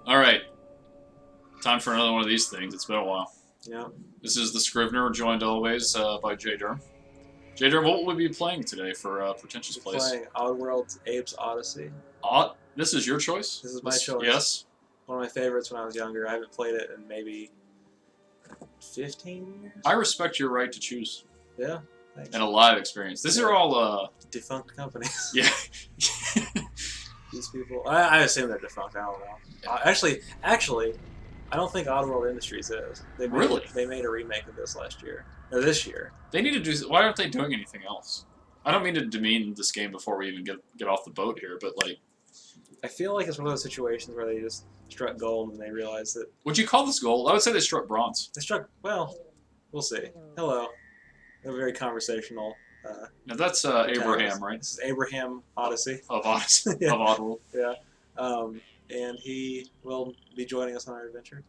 All right, time for another one of these things. It's been a while. Yeah. This is the Scrivener, joined always by JDerm. JDerm, what will we be playing today for Pretentious Place? Playing Oddworld, Abe's Oddysee. This is your choice? This is my choice. Yes? One of my favorites when I was younger. I haven't played it in maybe 15 years. I respect your right to choose. Yeah, thanks. And a live experience. These are all... defunct companies. Yeah. These people. I assume they're defunct. I don't know. Actually, I don't think Oddworld Industries is. Really? They made a remake of this last year. Or this year. They need to do... Why aren't they doing anything else? I don't mean to demean this game before we even get off the boat here, but like... I feel like it's one of those situations where they just struck gold and they realized that... Would you call this gold? I would say they struck bronze. They struck... Well, we'll see. Hello. They're very conversational. Now that's Abraham, right? This is Abraham Oddysee. Of Odyssey. Yeah. Of Oddworld. Yeah. And he will be joining us on our adventure.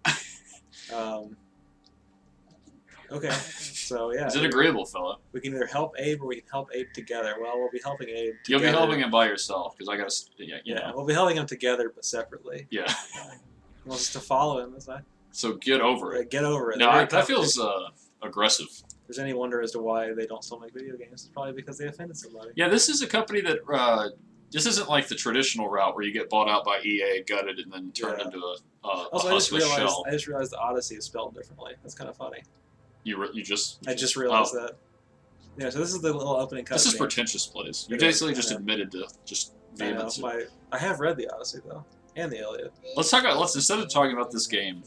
Okay. So, yeah. He's an agreeable fellow. We can either help Abe or we can help Abe together. Well, we'll be helping Abe together. You'll be helping him by yourself, because I gotta... you know. We'll be helping him together, but separately. Yeah. He wants us to follow him, is that? So get over it. Get over it. No, that feels aggressive. If there's any wonder as to why they don't still make video games, it's probably because they offended somebody. Yeah, this is a company that... this isn't like the traditional route where you get bought out by EA, gutted, and then turned into a also, hustless shell. I just realized the Odyssey is spelled differently. That's kind of funny. You just realized that. Yeah, so this is the little opening cutscene. This is Pretentious Place. You basically just admitted to just vehemence. I have read the Odyssey though, and the Iliad. Let's talk about. Instead of talking about this game,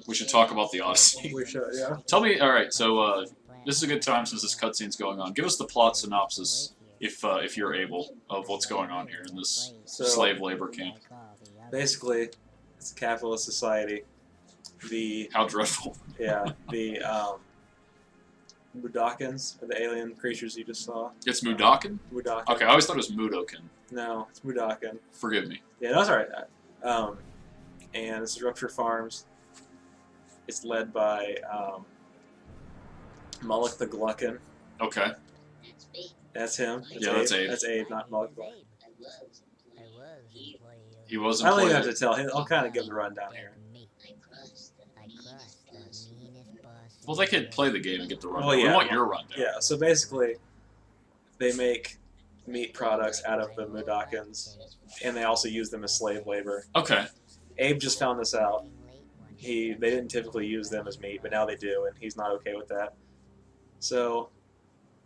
we should talk about the Odyssey. We should, yeah. Tell me. All right, so this is a good time since this cutscene's going on. Give us the plot synopsis, if you're able, of what's going on here in this slave labor camp. Basically, it's a capitalist society. How dreadful. Yeah, the Mudokons, or the alien creatures you just saw. It's Mudokon? Mudokon. Okay, I always thought it was Mudokan. No, it's Mudokon. Forgive me. Yeah, that's alright. And it's Rupture Farms. It's led by Mullock the Gluckin. Okay. That's him. That's Abe. That's Abe, not Mullock. He wasn't. I don't even have to tell him. I'll kind of give the rundown here. Well, they could play the game and get the rundown. Well, yeah, we want your rundown. Yeah, so basically, they make meat products out of the Mudokons, and they also use them as slave labor. Okay. Abe just found this out. They didn't typically use them as meat, but now they do, and he's not okay with that. So,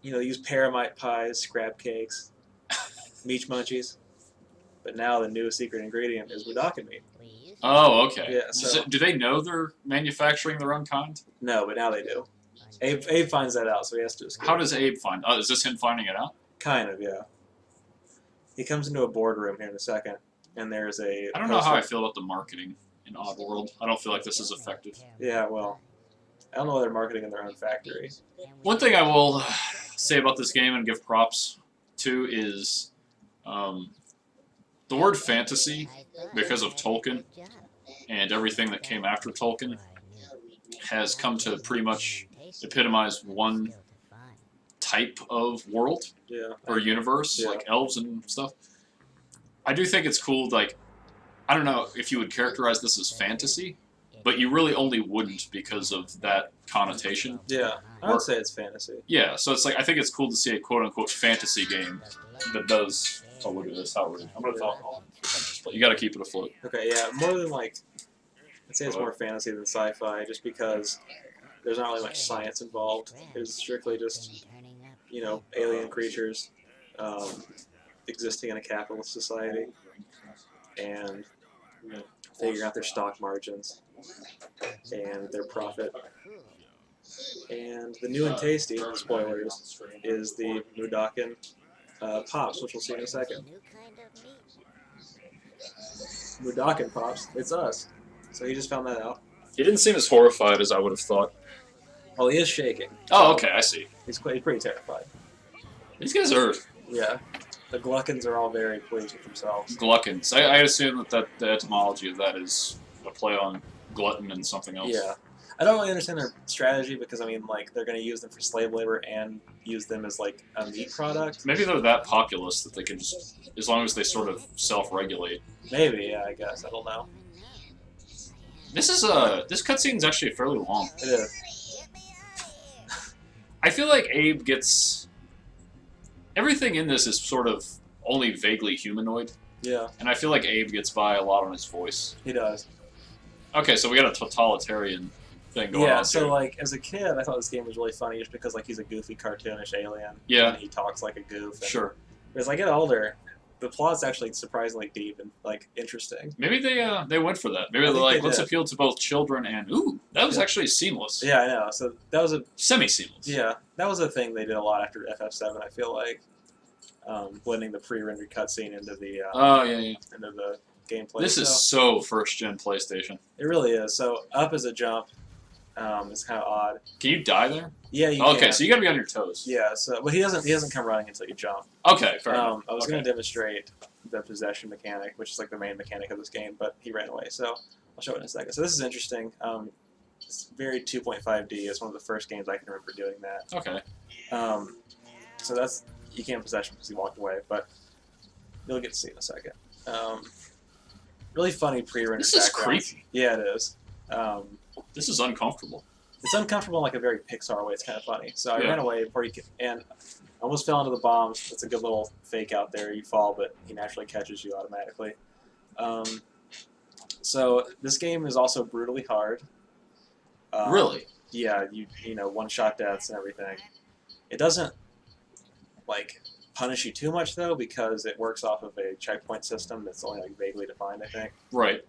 they use paramite pies, scrap cakes, meat munchies, but now the new secret ingredient is Mudokon meat. Oh, okay. Yeah, so, do they know they're manufacturing their own kind? No, but now they do. Abe finds that out, so he has to escape. How does Abe find? Oh, is this him finding it out? Kind of, yeah. He comes into a boardroom here in a second, and there's a... I don't know how I feel about the marketing in Oddworld. I don't feel like this is effective. Yeah, well, I don't know why they're marketing in their own factory. One thing I will say about this game and give props to is the word fantasy, because of Tolkien and everything that came after Tolkien, has come to pretty much epitomize one type of world or universe, like elves and stuff. I do think it's cool, like, I don't know if you would characterize this as fantasy, but you really only wouldn't because of that connotation. Yeah, I would say it's fantasy. Yeah, so it's like, I think it's cool to see a quote-unquote fantasy game that does... Oh, look at this, how rude. I'm going to talk all. You got to keep it afloat. Okay, yeah, more than like... I'd say it's more fantasy than sci-fi, just because there's not really much science involved. It's strictly just, alien creatures existing in a capitalist society and figuring out their stock margins and their profit. And the new and tasty, spoilers, is the Mudokon Pops, which we'll see in a second. Mudokon Pops, it's us. So he just found that out. He didn't seem as horrified as I would have thought. Well, he is shaking. Oh, okay, I see. He's pretty terrified. These guys are... Yeah. The Gluckins are all very pleased with themselves. Gluckins. I assume that the etymology of that is a play on glutton and something else. Yeah. I don't really understand their strategy because I mean, like, they're going to use them for slave labor and use them as like a meat product. Maybe they're that populous that they can just, as long as they sort of self-regulate. Maybe, yeah, I guess. I don't know. This cutscene's actually fairly long. It is. I feel like Abe gets everything in this is sort of only vaguely humanoid, Yeah, and I feel like Abe gets by a lot on his voice. he does. Okay, so we got a totalitarian thing going on. Yeah, so here. like as a kid, I thought this game was really funny just because like he's a goofy, cartoonish alien. Yeah. And he talks like a goof. And Sure. as I get older, the plot's actually surprisingly deep and like interesting. Maybe they went for that. Maybe they're think like, they let's did. appeal to both children and that was actually seamless. Yeah, I know. So that was a Semi-seamless. that was a thing they did a lot after FF7. I feel like blending the pre-rendered cutscene into the Oh yeah. into the gameplay. This is so first-gen PlayStation. It really is. So up is a jump. It's kind of odd. Can you die there? Yeah, you Okay, can. so you gotta be on your toes. Yeah, so but he doesn't come running until you jump. Okay, fair enough. I was Okay. going to demonstrate the possession mechanic, which is like the main mechanic of this game, but he ran away. So I'll show it in a second. So this is interesting. It's very 2.5D. It's one of the first games I can remember doing that. Okay. So that's you can't possession because he walked away, but you'll get to see in a second. Really funny pre-rendered This is backgrounds. creepy. Yeah, it is. This is uncomfortable. It's uncomfortable in like a very Pixar way. It's kind of funny. So I Yeah. ran away before he could, and I almost fell into the bombs. It's a good little fake out there. You fall, but he naturally catches you automatically. So this game is also brutally hard. Really? Yeah, you know one-shot deaths and everything. It doesn't like punish you too much though because it works off of a checkpoint system that's only like vaguely defined. I think. Right.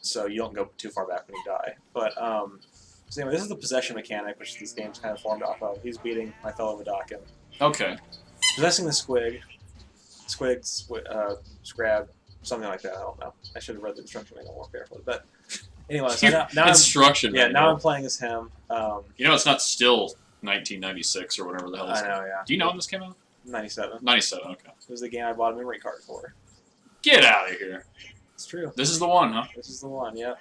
So you don't go too far back when you die. But so anyway, this is the possession mechanic, which this game's kind of formed off of. He's beating my fellow Madakin. Okay. Possessing the squig, scrab, something like that. I don't know. I should have read the instruction manual more carefully. But anyway, so now I'm, Instruction. yeah, manual. now I'm playing as him. You know, it's not still 1996 or whatever the hell. I know, yeah. Do you know when this came out? 97. 97. Okay. It was the game I bought a memory card for. Get out of here. It's true. This is the one, huh? This is the one, yep.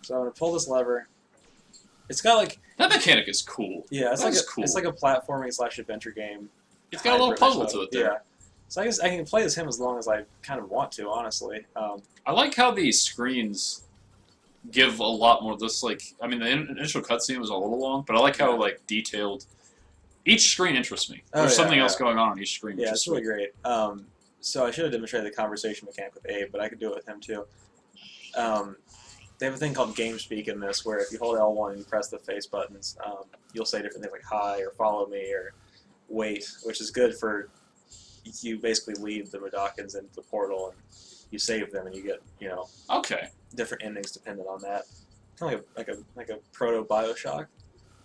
So I'm going to pull this lever. It's got like... That mechanic is cool. Yeah, it's That like is cool. It's like a platforming / adventure game. It's got a little puzzle to it there. Yeah. So I guess I can play as him as long as I kind of want to, honestly. I like how these screens give a lot more. This I mean, the initial cutscene was a little long, but I like how like detailed. Each screen interests me. Oh, There's yeah, something yeah. else going on each screen. Yeah, which it's is really sweet. great. So I should have demonstrated the conversation mechanic with Abe, but I could do it with him too. They have a thing called game speak in this, where if you hold L1 and you press the face buttons, you'll say different things like hi or follow me or wait, which is good for you basically lead the Mudokons into the portal and you save them and you get Okay. different endings dependent on that. Kind of like a proto Bioshock.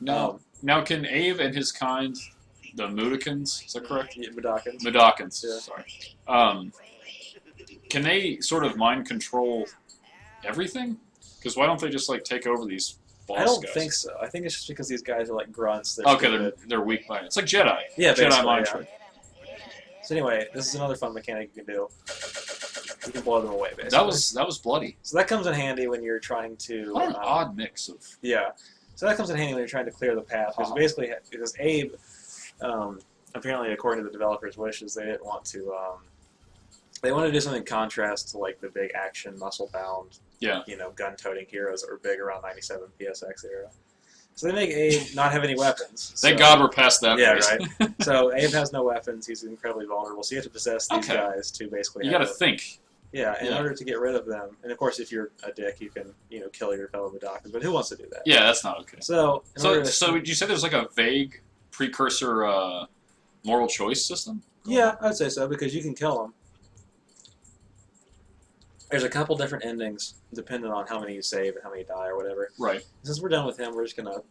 Now, can Abe and his kind, the Mudokons, is that correct? Yeah, Mudokons. Mudokons. Yeah. Sorry. Can they sort of mind control everything? Because why don't they just like take over these boss I don't guys? think so. I think it's just because these guys are like grunts. They're Okay, stupid. they're weak by it. It's like Jedi. Yeah, Jedi basically, mind yeah. trick. So anyway, this is another fun mechanic you can do. You can blow them away, basically. That was bloody. So that comes in handy when you're trying to. What an odd mix of. Yeah. So that comes in handy when you're trying to clear the path because basically because Abe, apparently according to the developers' wishes, they didn't want to. They wanted to do something in contrast to like the big action, muscle-bound, gun-toting heroes that were big around '97 PSX era. So they make Abe not have any weapons. Thank God we're past that. Yeah, phase. right. So Abe has no weapons. He's incredibly vulnerable. So you have to possess these Okay. guys to basically. You got to think. Yeah, in Yeah. order to get rid of them, and of course, if you're a dick, you can kill your fellow Mudokons. But who wants to do that? Yeah, that's not okay. So So would you say there's like a vague precursor moral choice system? yeah, I'd say so because you can kill them. There's a couple different endings depending on how many you save and how many die or whatever. Right. Since we're done with him, we're just gonna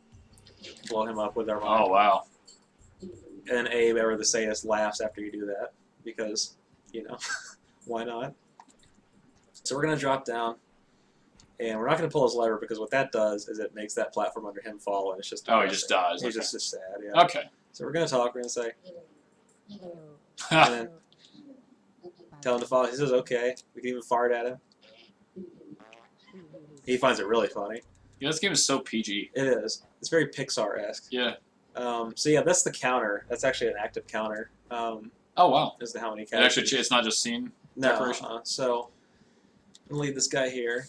blow him up with our mind. Oh wow. And Abe, ever the sadist, laughs after you do that because why not? So we're gonna drop down, and we're not gonna pull his lever because what that does is it makes that platform under him fall, and it's just Oh, he just dies. He's Okay. just sad. Yeah. Okay. So we're gonna talk. We're gonna say, and then tell him to follow. He says okay. We can even fart at him. He finds it really funny. Yeah, this game is so PG. It is. It's very Pixar-esque. Yeah. So yeah, that's the counter. That's actually an active counter. Oh wow. As to how many It characters. actually, it's not just scene No. decoration. So I'm gonna leave this guy here.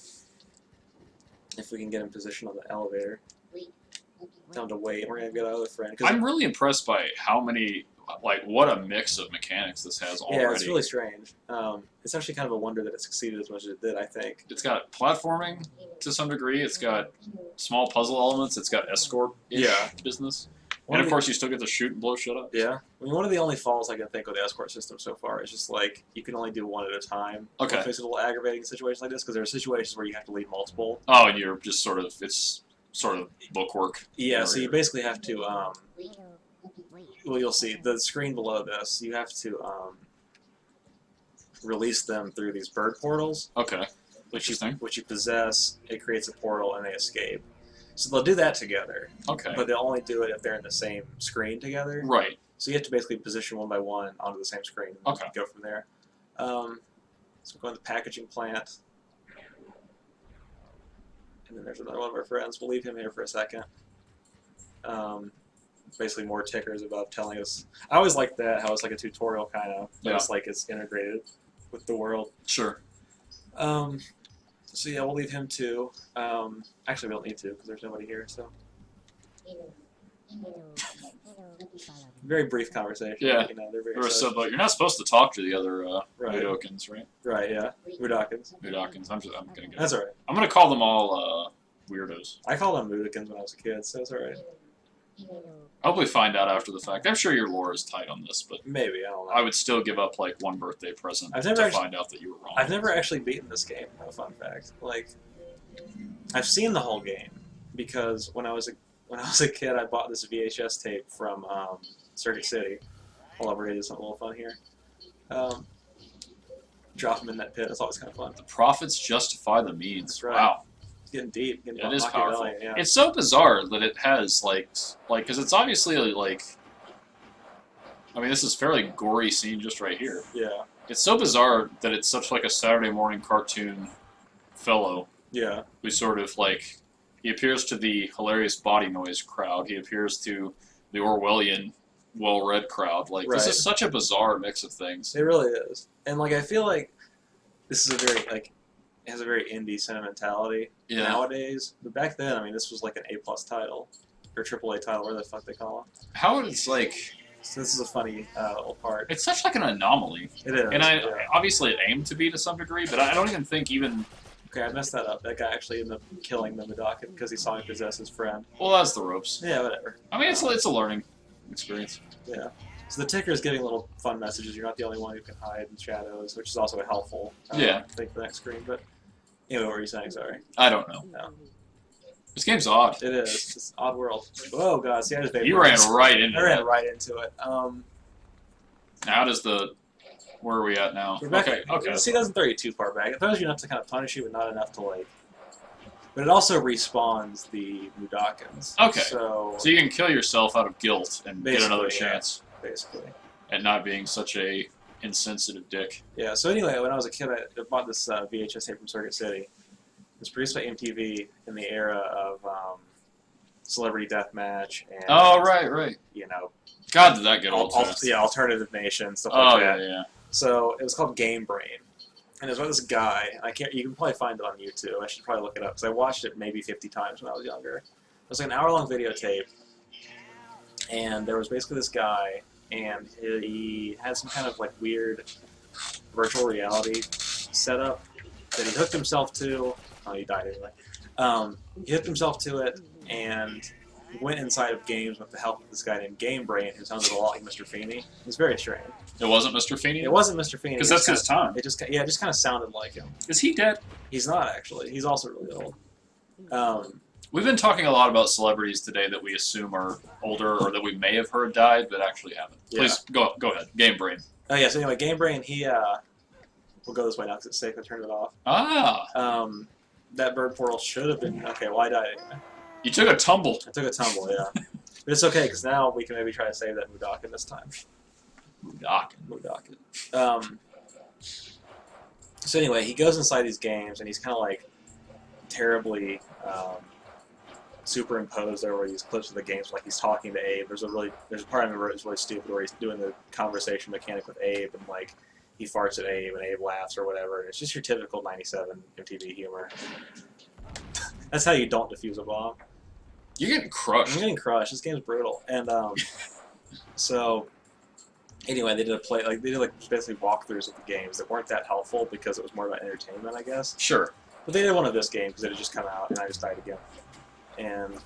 If we can get him positioned on the elevator. Tell him to wait. We're gonna get our other friend. I'm really impressed by how many, like, what a mix of mechanics this has already. Yeah, it's really strange. It's actually kind of a wonder that it succeeded as much as it did, I think. It's got platforming to some degree. It's got small puzzle elements. It's got escort business. And of course, you still get to shoot and blow shit up. Yeah. I mean, one of the only faults I can think of the escort system so far is just like you can only do one at a time. Okay. It makes it a little aggravating in situations like this because there are situations where you have to lead multiple. Oh, and you're just sort of, it's sort of bookwork. Yeah, so you basically have to, well, you'll see, the screen below this, you have to release them through these bird portals. Okay. Which you possess, it creates a portal, and they escape. So they'll do that together. Okay. But they'll only do it if they're in the same screen together. Right. So you have to basically position one by one onto the same screen and go from there. So go to the packaging plant. And then there's another one of our friends. We'll leave him here for a second. Basically more tickers above telling us. I always like that, how it's like a tutorial kind of. But it's like it's integrated with the world. Sure. So yeah, we'll leave him too. Actually, we don't need to because there's nobody here. So very brief conversation. Yeah. You know, they're very But you're not supposed to talk to the other Mudokons, right? Right. Yeah. Mudokons. Mudokons. I'm gonna get. That's all right. I'm gonna call them all weirdos. I called them Mudokons when I was a kid, so it's all right. I'll probably find out after the fact. I'm sure your lore is tight on this, but maybe I don't know. I would still give up like one birthday present to find out that you were wrong. I've never actually beaten this game. A fun fact. Like, I've seen the whole game because when I was a kid, I bought this VHS tape from Circuit City. Hold on, we're gonna do something a little fun here. Drop them in that pit. It's always kind of fun. The profits justify the means. That's right. Wow. It's getting deep. It is powerful. Yeah. It's so bizarre that it has like, because it's obviously like, I mean, this is fairly gory scene just right here. Yeah. It's so bizarre that it's such like a Saturday morning cartoon fellow. Yeah. Who sort of like, he appears to the hilarious body noise crowd. He appears to the Orwellian, well-read crowd. Like, this is such a bizarre mix of things. It really is. And like, I feel like this is a very like, it has a very indie sentimentality nowadays. But back then, I mean, this was like an A+ title or AAA title, whatever the fuck they call it. How it's like. So this is a funny little part. It's such like an anomaly. It is. And obviously it aimed to be to some degree, but I don't even think even. Okay, I messed that up. That guy actually ended up killing the Mudokon because he saw me possess his friend. Well, that's the ropes. Yeah, whatever. I mean, it's a learning experience. Yeah. So the ticker is giving little fun messages. You're not the only one who can hide in shadows, which is also a helpful thing for the next screen. But anyway, what were you saying? Sorry. I don't know. No. This game's odd. It is. It's Oddworld. Whoa, God. See, I just You ran right into it. I ran right into it. Now does the... Where are we at now? We're back. Okay. See, it doesn't throw you too far back. It throws you enough to kind of punish you, but not enough to, like... But it also respawns the Mudokons. Okay. So you can kill yourself out of guilt and get another chance. Basically. At not being such a insensitive dick. Yeah, so anyway, when I was a kid, I bought this VHS tape from Circuit City. It was produced by MTV in the era of Celebrity Deathmatch and... Oh, right. You know... God, did that get old fast. Yeah, Alternative Nation, stuff like that. Yeah. So it was called Game Brain. And it was about this guy, you can probably find it on YouTube. I should probably look it up, because I watched it maybe 50 times when I was younger. It was like an hour-long videotape, and there was basically this guy, and he had some kind of like weird virtual reality setup that he hooked himself to. Oh, he died anyway. He hooked himself to it, and went inside of games with the help of this guy named Game Brain, who sounded a lot like Mr. Feeney. It was very strange. It wasn't Mr. Feeney? It wasn't Mr. Feeney. Because that's his time. It just kind of sounded like him. Is he dead? He's not, actually. He's also really old. We've been talking a lot about celebrities today that we assume are older or that we may have heard died, but actually haven't. Please, go ahead. Game Brain. Oh, yeah, so anyway, Game Brain, we'll go this way now because it's safe. I turned it off. Ah. That bird portal should have been... Okay, well, I died anyway. You took a tumble. I took a tumble, yeah. But it's okay, because now we can maybe try to save that Mudokon this time. Mudokon. So anyway, he goes inside these games, and he's kind of like terribly superimposed over these clips of the games, like he's talking to Abe. There's a part I remember it's really stupid where he's doing the conversation mechanic with Abe, and like he farts at Abe, and Abe laughs or whatever. And it's just your typical '97 MTV humor. That's how you don't defuse a bomb. You're getting crushed. I'm getting crushed. This game's brutal, and so. Anyway, they did basically walkthroughs of the games that weren't that helpful because it was more about entertainment, I guess. Sure. But they did one of this game because it had just come out, and I just died again. And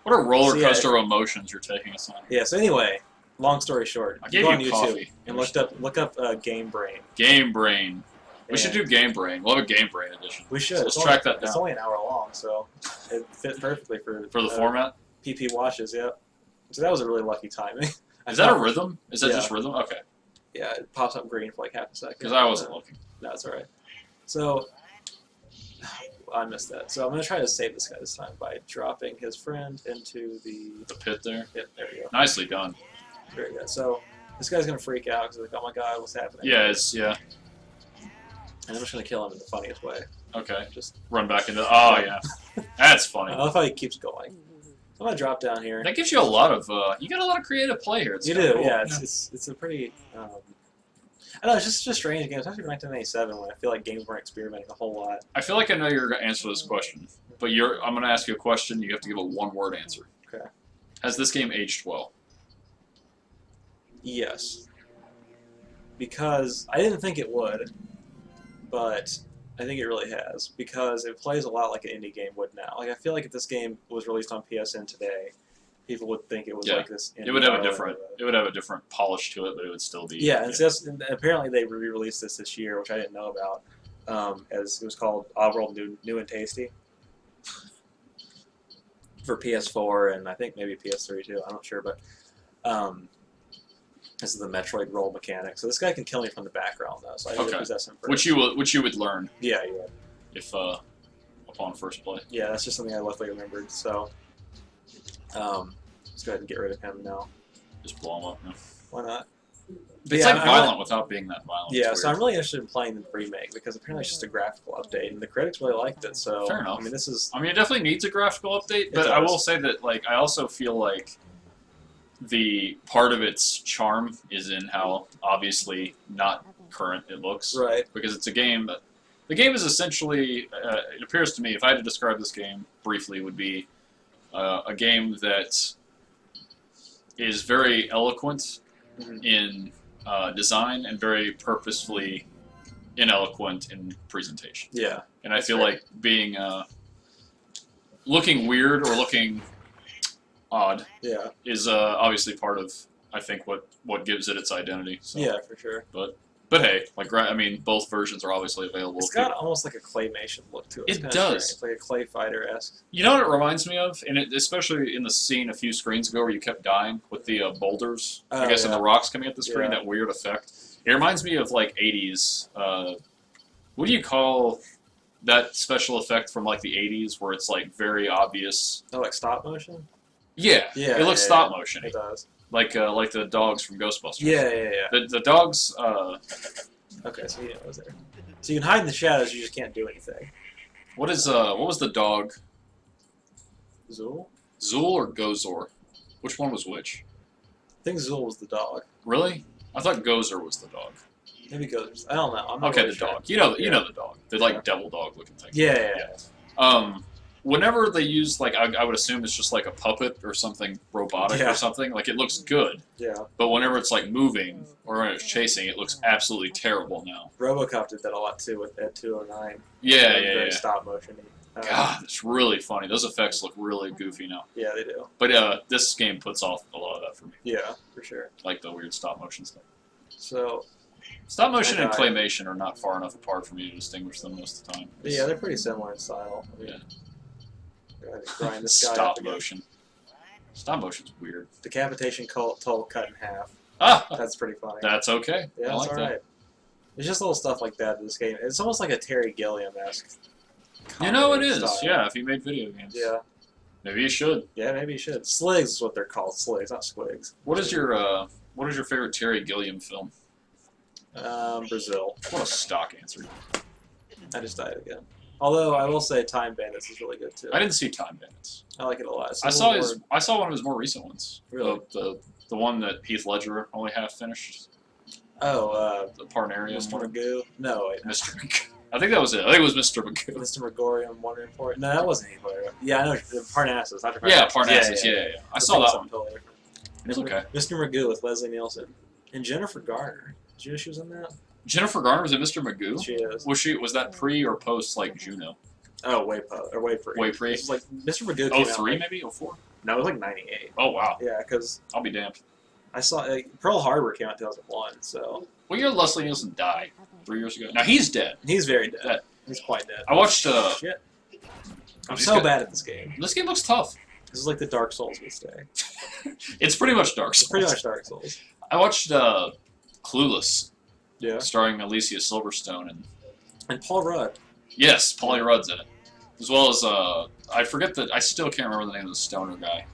what a roller coaster of emotions you're taking us on. yeah. So anyway, long story short, I gave go on you YouTube coffee. and look up Game Brain. Game Brain. We should And do Game Brain. We'll have a Game Brain edition. We should. So let's track that down. It's only an hour long, so it fit perfectly for the format. PP watches. Yep. So that was a really lucky timing. Is that a rhythm? Is that Yeah. just rhythm? Okay. Yeah, it pops up green for like half a second. Because I wasn't looking. No, it's alright. So, I missed that. So I'm going to try to save this guy this time by dropping his friend into The pit there. Yep, there we go. Nicely done. Very good. So, this guy's going to freak out because he's like, oh my god, what's happening? Yeah, And I'm just going to kill him in the funniest way. Okay. Just Run back into. Oh yeah. That's I funny. love how he keeps going. So I'm going to drop down here. That gives you a lot of. You got a lot of creative play here. It's You kinda do, cool. yeah. It's a pretty. I don't know, it's just a strange game, especially for 1997 when I feel like games weren't experimenting a whole lot. I feel like I know you're going to answer this question, but I'm going to ask you a question. You have to give a one-word answer. Okay. Has this game aged well? Yes. Because I didn't think it would, but I think it really has. Because it plays a lot like an indie game would now. Like I feel like if this game was released on PSN today, people would think it was like this. It would have a different. It would have a different polish to it, but it would still be. Yeah, and apparently they re-released this year, which I didn't know about. As it was called Oddworld New and Tasty for PS4 and I think maybe PS3 too. I'm not sure, but this is the Metroid roll mechanic. So this guy can kill me from the background though, so I need to possess him first. Which you would learn. Yeah, you would. If upon first play. Yeah, that's just something I luckily remembered. So let's go ahead and get rid of him now. Just blow him up. No. Why not? It's like violent without being that violent. Yeah, so I'm really interested in playing the remake because apparently it's just a graphical update, and the critics really liked it. So fair enough. I mean, it definitely needs a graphical update, but I will say that I also feel like the part of its charm is in how obviously not current it looks. Right. Because it's a game that the game is essentially. It appears to me, if I had to describe this game briefly, would be a game that is very eloquent in design and very purposefully ineloquent in presentation. Yeah. And I feel like being looking weird or looking odd is obviously part of I think what gives it its identity. So. Yeah, for sure. But hey, both versions are obviously available. It's got almost like a claymation look to it. It does. It's like a clay fighter-esque. You know what it reminds me of, and especially in the scene a few screens ago where you kept dying with the boulders, I guess, and the rocks coming at the screen. That weird effect. It reminds me of like 80s. What do you call that special effect from like the 80s where it's like very obvious? Oh, like stop motion? Yeah. It looks stop motion. It does. Like the dogs from Ghostbusters. Yeah. The dogs. Okay, so yeah, it was there. So you can hide in the shadows. You just can't do anything. What was the dog? Zool? Zool or Gozor? Which one was which? I think Zool was the dog. Really? I thought Gozer was the dog. Maybe Gozer. I don't know. I'm not okay, really the sure. dog. You know the dog. The devil dog looking thing. Yeah. Whenever they use I would assume it's just like a puppet or something robotic or something. Like it looks good. Yeah. But whenever it's like moving or when it's chasing, it looks absolutely terrible now. RoboCop did that a lot too with Ed 209. Yeah. Very stop motion. God, it's really funny. Those effects look really goofy now. Yeah, they do. But this game puts off a lot of that for me. Yeah, for sure. Like the weird stop motion stuff. So. Stop motion and claymation are not far enough apart for me to distinguish them most of the time. Yeah, they're pretty similar in style. Yeah. Grind this guy Stop motion. Stop motion's weird. Decapitation toll cut in half. Ah! That's pretty funny. That's okay. Yeah, I that's like alright. that. There's just little stuff like that in this game. It's almost like a Terry Gilliam-esque. You know it is. Style. Yeah, if he made video games. Yeah. Maybe you should. Yeah, maybe you should. Sligs is what they're called. Sligs, not squigs. What is your favorite Terry Gilliam film? Brazil. What a stock answer. I just died again. Although I will say Time Bandits is really good too. I didn't see Time Bandits. I like it a lot. It's a I saw little his. I saw one of his more recent ones. Really? The one that Heath Ledger only half finished. The Parnarium. Mr. one. Magoo. No, wait. Mr. Magoo. I think that was it. I think it was Mr. Magoo. Mr. Magori, I'm wondering for it. No, that wasn't Heath Ledger. Yeah, I know. Parnassus. Dr. Yeah, Parnassus. Parnassus. Yeah. I saw that one. Totally different. It's okay. Mr. Magoo with Leslie Nielsen and Jennifer Garner. Did you know she was in that? Jennifer Garner was in Mr. Magoo. She is. Was that pre or post like Juno? Oh, way pre. Way pre. This was like Mr. Magoo came out 03 like, maybe 04. No, it was like 98. Oh wow. Yeah, because I'll be damned. I saw Pearl Harbor came out in 2001, so What year did Leslie Nielsen die? 3 years ago. Now he's dead. he's very dead. Dead. He's quite dead. I watched. Shit. I'm he's so good. bad at this game. This game looks tough. This is like the Dark Souls we stay. It's pretty much Dark Souls. It's pretty much Dark Souls. I watched Clueless, Yeah. starring Alicia Silverstone, and And Paul Rudd. yes, Pauly Rudd's in it, as well as I forget that I still can't remember the name of the stoner guy.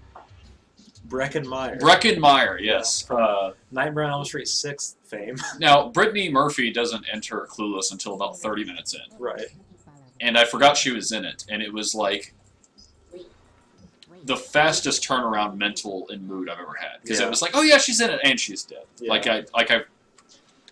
Breckenmeyer. Breckenmeyer, yes. Nightmare on Elm Street 6 fame. Now Brittany Murphy doesn't enter Clueless until about 30 minutes in, Right. and I forgot she was in it, and it was like the fastest turnaround mental and mood I've ever had, because Yeah. it was like, oh yeah, she's in it, and she's dead. Yeah.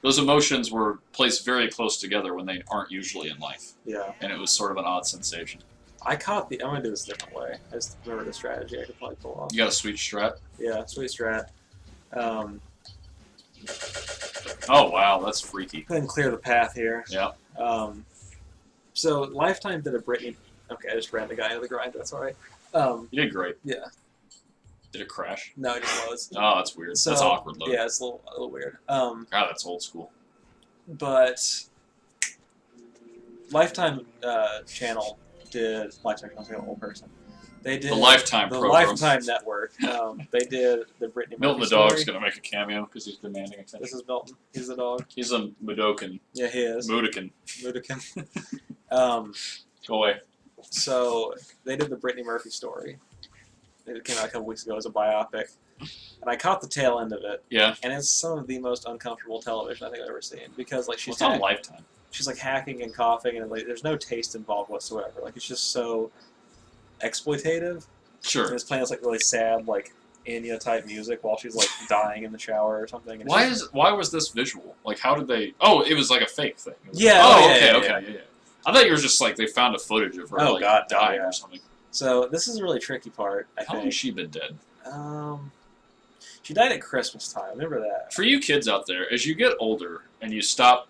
Those emotions were placed very close together when they aren't usually in life, Yeah. and it was sort of an odd sensation. I'm going to do this a different way. I just remember the strategy I could probably pull off. You got a sweet strat. Yeah, sweet strat. Oh wow, that's freaky. Go ahead and clear the path here. Yeah. So Lifetime did a Britney. Okay, I just ran the guy into the grind. That's all right. You did great. Yeah. Did it crash? No, it just was. Oh, that's weird. So, That's awkward, though. Yeah, it's a little weird. God, that's old school. But Lifetime channel did Lifetime. I was an old person. They did The Lifetime the program. Lifetime network. They did the Britney Milton the Murphy dog's story. going to make a cameo because he's demanding attention. This is Milton. He's the dog. He's a Mudokan. Yeah, he is. Mudokan. Mudokan. Go away. So they did the Britney Murphy story. It came out a couple weeks ago as a biopic, and I caught the tail end of it. Yeah. And it's some of the most uncomfortable television I think I've ever seen, because like It's on Lifetime. she's like hacking and coughing, and like there's no taste involved whatsoever. Like it's just so exploitative. Sure. And it's playing this like really sad like Enya type music while she's like dying in the shower or something. And Why was this visual? Like, how did they... Oh, it was like a fake thing. It was Yeah, Like, oh, yeah, okay, yeah, okay, yeah. I thought you were just like, they found a footage of her Oh, like God, dying yeah. or something. So this is a really tricky part, I How long think. has she been dead? She died at Christmas time. Remember that? For you kids out there, as you get older and you stop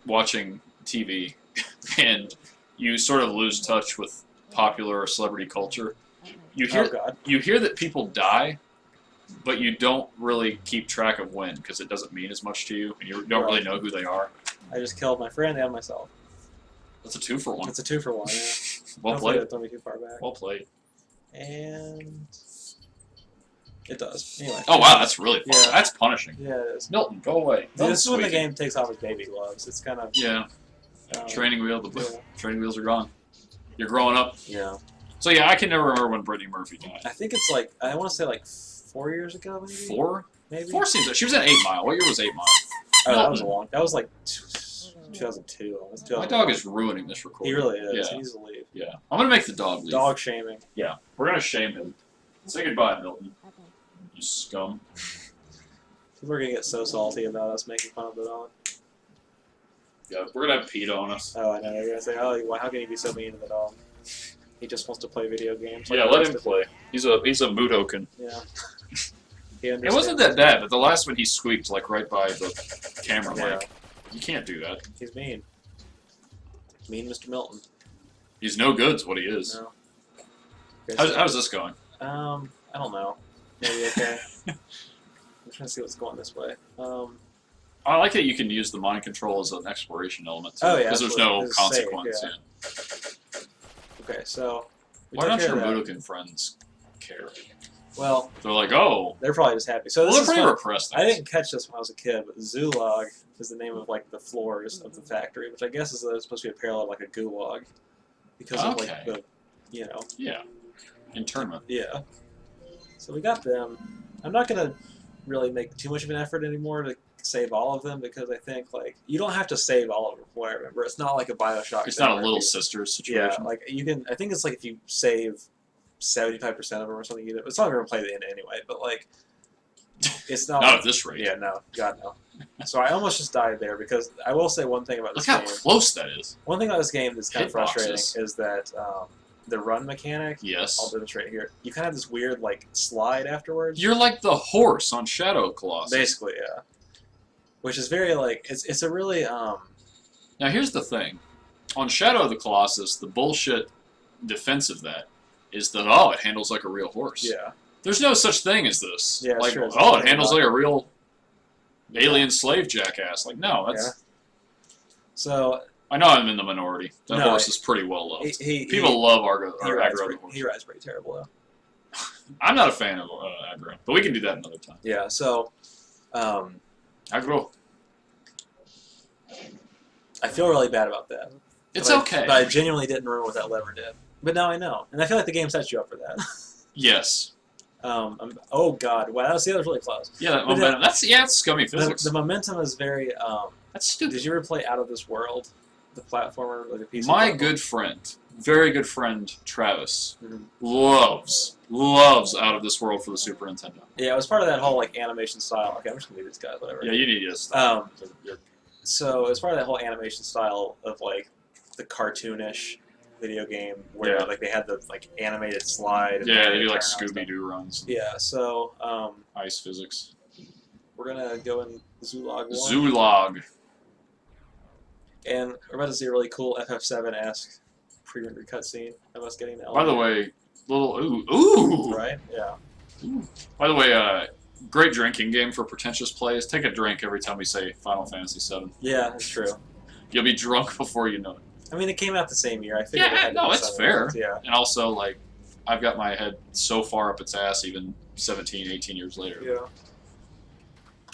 watching TV and you sort of lose touch with popular or celebrity culture, you hear Oh God. you hear that people die, but you don't really keep track of when because it doesn't mean as much to you, and you don't really know who they are. I just killed my friend and myself. That's a 2-for-1. It's a 2-for-1. Yeah. Well Hopefully played. that don't be too far back. Well played. And it does. Anyway. Oh wow, that's really fun. Yeah. That's punishing. Yeah, it is. Milton, go away. See, this is when the Squeaky. game takes off his baby gloves. It's kind of Yeah. Training wheel. The yeah. training wheels are gone. You're growing up. Yeah. So yeah, I can never remember when Brittany Murphy died. I think it's like I want to say like 4 years ago, maybe. 4? Maybe. 4 seems like she was in 8 Mile. What year was 8 Mile? Oh, that was long. That was like 2002. Almost. My dog is ruining this recording. He really is. Yeah. He needs to leave. Yeah. I'm gonna make the dog leave. Dog shaming. Yeah. We're gonna shame him. Say goodbye, Milton. You scum. People are gonna get so salty about us making fun of the dog. Yeah, we're gonna have PETA on us. Oh, I know. They're gonna say, "Oh, well, how can you be so mean to the dog? He just wants to play video games." Yeah, the let rest him of play. He's a Mudokan. Yeah. It wasn't that bad, but the last one he squeaked like right by the camera Yeah. mic. You can't do that. He's mean. Mean Mr. Milton. He's no good's what he is. No. Okay, How's this going? I don't know. Maybe okay. I'm trying to see what's going this way. I like that you can use the mind control as an exploration element too. Oh, yeah, Because there's absolutely. no It's safe, consequence. yeah. Yeah. Okay, so we Why took don't care your of that. Mudokan friends care? Well, They're like, oh, they're probably just happy. So well, this they're is pretty fun. repressed. I didn't catch this when I was a kid, but Zulog is the name of like the floors of the factory, which I guess is supposed to be a parallel to like a gulag because of like Okay. the, you know, Yeah. Internment. yeah. So we got them. I'm not gonna really make too much of an effort anymore to save all of them because I think like you don't have to save all of them. From what I remember, it's not like a Bioshock. It's thing not a where little if you- sisters Yeah, situation. like you can. I think it's like if you save 75% of them or something. It's not going to play the end anyway, but like it's not. Not like, at this rate. Yeah, no, God no. So I almost just died there because I will say one thing about Look this how game. close that is. One thing about this game that's kind of frustrating Hitboxes. is that the run mechanic. I'll Yes. demonstrate here. You kind of have this weird like slide afterwards. You're like the horse on Shadow Colossus. Basically, yeah. Which is very like it's a really Now here's the thing. On Shadow of the Colossus, the bullshit defense of that is that, oh, it handles like a real horse. yeah. There's no such thing as this. Yeah, like, sure, it's oh, not it handles about- like a real alien slave jackass. Like, no, that's... Yeah. So I know I'm in the minority. That No, horse is pretty well loved. he People love Argo, he or rides Aggro the pretty, horse. he rides pretty terrible though. I'm not a fan of Aggro, but we can do that another time. Yeah. So Aggro. I feel really bad about that. It's But okay. But I genuinely didn't remember what that lever did. But now I know, and I feel like the game sets you up for that. Yes. Oh God! Wow. See, that was really close. Yeah, that But momentum. It's scummy physics. The momentum is very. That's stupid. Did you ever play Out of This World, the platformer, like a PC? My platformer? good friend, very good friend, Travis, Mhm. loves Out of This World for the Super Nintendo. Yeah, it was part of that whole like animation style. Okay, I'm just gonna leave these guys, whatever. Yeah, you need to So it's part of that whole animation style of like the cartoonish video game where Yeah. like they had the like animated slide. And Yeah, they do like turn around Scooby Doo runs. stuff. Yeah, so Ice physics. we're gonna go in Zulog 1. Zoolog. And we're about to see a really cool FF7-esque pre-rendered cutscene of us getting the By the elevator. way, little ooh. Right? Yeah. By the way, great drinking game for Pretentious plays. Take a drink every time we say Final Fantasy VII. Yeah, that's true. You'll be drunk before you know it. I mean, it came out the same year. I figured Yeah, it had to no, be it's something fair. else. Yeah. And also, like, I've got my head so far up its ass even 17, 18 years later. Yeah.